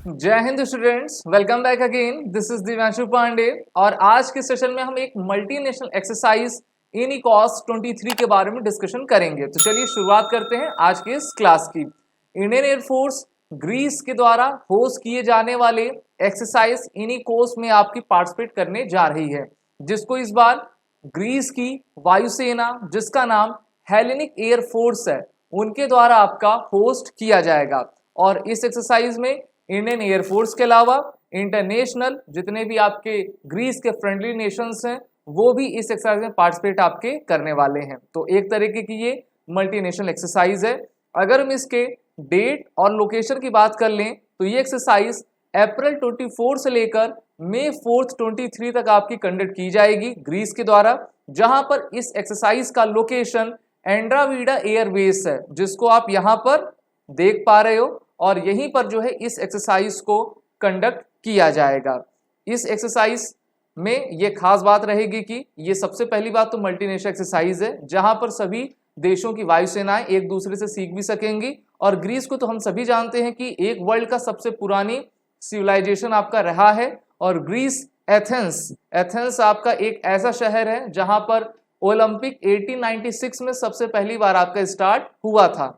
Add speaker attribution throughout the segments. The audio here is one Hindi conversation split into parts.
Speaker 1: जय हिंद students, welcome back again. This is Divyanshu Pandey और आज के सेशन में हम एक मल्टीनेशनल एक्सरसाइज इनिकॉस 23 के बारे में डिस्कशन करेंगे। तो चलिए शुरुआत करते हैं आज के इस क्लास की। इंडियन एयरफोर्स ग्रीस के द्वारा होस्ट किए जाने वाले एक्सरसाइज इनिकॉस में आपकी पार्टिसिपेट करने जा रही है, जिसको इस बार ग्रीस की वायुसेना, जिसका नाम हेलेनिक एयरफोर्स है, उनके द्वारा आपका होस्ट किया जाएगा। और इस एक्सरसाइज में इंडियन एयरफोर्स के अलावा इंटरनेशनल जितने भी आपके ग्रीस के फ्रेंडली नेशंस हैं वो भी इस एक्सरसाइज में पार्टिसिपेट आपके करने वाले हैं। तो एक तरीके की ये मल्टीनेशनल एक्सरसाइज है। अगर हम इसके डेट और लोकेशन की बात कर लें तो ये एक्सरसाइज अप्रैल 24 से लेकर मई 4 23 तक आपकी कंडक्ट की जाएगी ग्रीस के द्वारा, जहां पर इस एक्सरसाइज का लोकेशन एंड्रावीडा एयरबेस है, जिसको आप यहां पर देख पा रहे हो। और यहीं पर जो है इस एक्सरसाइज को कंडक्ट किया जाएगा। इस एक्सरसाइज में ये खास बात रहेगी कि ये सबसे पहली बात तो मल्टीनेशनल एक्सरसाइज है, जहां पर सभी देशों की वायुसेनाएं एक दूसरे से सीख भी सकेंगी। और ग्रीस को तो हम सभी जानते हैं कि एक वर्ल्ड का सबसे पुरानी सिविलाइजेशन आपका रहा है। और ग्रीस एथेंस आपका एक ऐसा शहर है जहां पर ओलंपिक 1896 में सबसे पहली बार आपका स्टार्ट हुआ था।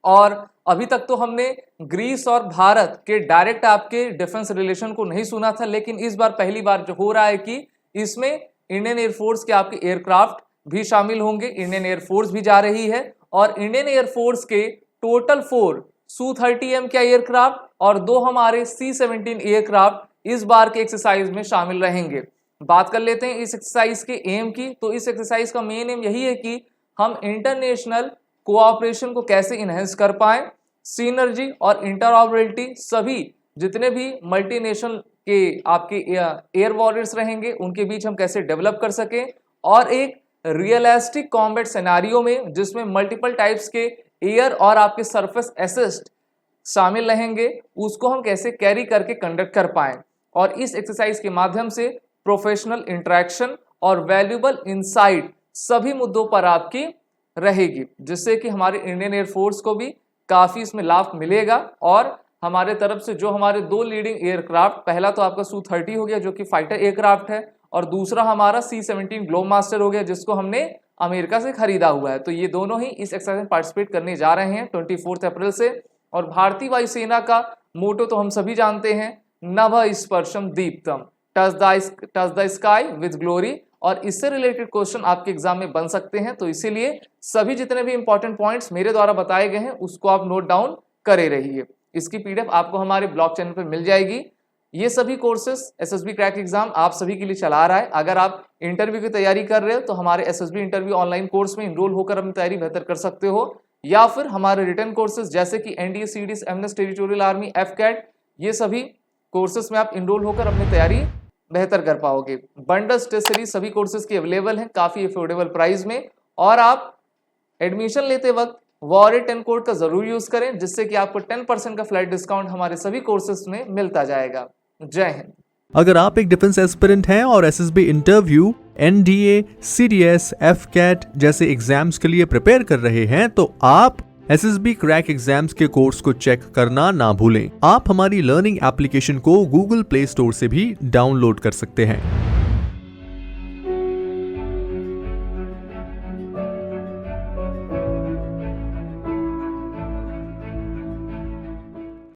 Speaker 1: और अभी तक तो हमने ग्रीस और भारत के डायरेक्ट आपके डिफेंस रिलेशन को नहीं सुना था, लेकिन इस बार पहली बार जो हो रहा है कि इसमें इंडियन एयरफोर्स के आपके एयरक्राफ्ट भी शामिल होंगे। इंडियन एयरफोर्स भी जा रही है और इंडियन एयरफोर्स के टोटल 4 Su-30M के एयरक्राफ्ट और 2 हमारे C-17 एयरक्राफ्ट इस बार के एक्सरसाइज में शामिल रहेंगे। बात कर लेते हैं इस एक्सरसाइज के एम की। तो इस एक्सरसाइज का मेन एम यही है कि हम इंटरनेशनल कोऑपरेशन को कैसे इनहेंस कर पाएं, सिनर्जी और इंटरऑपरेबिलिटी, सभी जितने भी मल्टीनेशनल के आपके एयर वॉरियर्स रहेंगे उनके बीच हम कैसे डेवलप कर सकें, और एक रियलिस्टिक कॉम्बैट सिनेरियो में जिसमें मल्टीपल टाइप्स के एयर और आपके सरफेस असिस्ट शामिल रहेंगे, उसको हम कैसे कैरी करके कंडक्ट कर पाएं। और इस एक्सरसाइज के माध्यम से प्रोफेशनल इंटरेक्शन और वैल्यूएबल इंसाइट सभी मुद्दों पर आपकी रहेगी, जिससे कि हमारे इंडियन एयरफोर्स को भी काफी इसमें लाभ मिलेगा। और हमारे तरफ से जो हमारे 2 लीडिंग एयरक्राफ्ट, पहला तो आपका Su-30 हो गया जो कि फाइटर एयरक्राफ्ट है, और दूसरा हमारा C-17 ग्लोबमास्टर हो गया जिसको हमने अमेरिका से खरीदा हुआ है। तो ये दोनों ही इस एक्सरसाइज में पार्टिसिपेट करने जा रहे हैं 24 अप्रैल से। और भारतीय वायुसेना का मोटो तो हम सभी जानते हैं, नभ स्पर्शम दीप्तम, touch the sky with glory. और इससे रिलेटेड क्वेश्चन आपके एग्जाम में बन सकते हैं, तो इसीलिए सभी जितने भी इंपॉर्टेंट पॉइंट्स मेरे द्वारा बताए गए हैं उसको आप नोट डाउन करे रहिए। इसकी पीडीएफ आपको हमारे ब्लॉग चैनल पर मिल जाएगी। ये सभी कोर्सेज एसएसबी क्रैक एग्जाम आप सभी के लिए चला रहा है। अगर आप इंटरव्यू की तैयारी कर रहे हो तो हमारे एसएसबी इंटरव्यू ऑनलाइन कोर्स में इनरोल होकर अपनी तैयारी बेहतर कर सकते हो, या फिर हमारे रिटर्न कोर्सेज जैसे कि NDA, CDS, MNS, territorial army, AFCAT, ये सभी कोर्सेज में आप इनरोल होकर अपनी तैयारी बेहतर कर पाओगे। बंडल्स टेस्ट सीरीज सभी कोर्सेज की अवेलेबल हैं काफी अफोर्डेबल प्राइस में। और आप एडमिशन लेते वक्त वॉरेट 10 कोड का जरूर यूज करें, जिससे कि आपको 10% का फ्लैट डिस्काउंट हमारे सभी कोर्सेज में मिलता जाएगा। जय हिंद।
Speaker 2: अगर आप एक डिफेंस एस्पिरेंट हैं और SSB interview, NDA, CDS, AFCAT जैसे एग्जाम्स के लिए प्रिपेयर कर रहे हैं तो आप एसएसबी क्रैक एग्जाम्स के कोर्स को चेक करना ना भूलें। आप हमारी लर्निंग एप्लीकेशन को गूगल प्ले स्टोर से भी डाउनलोड कर सकते हैं।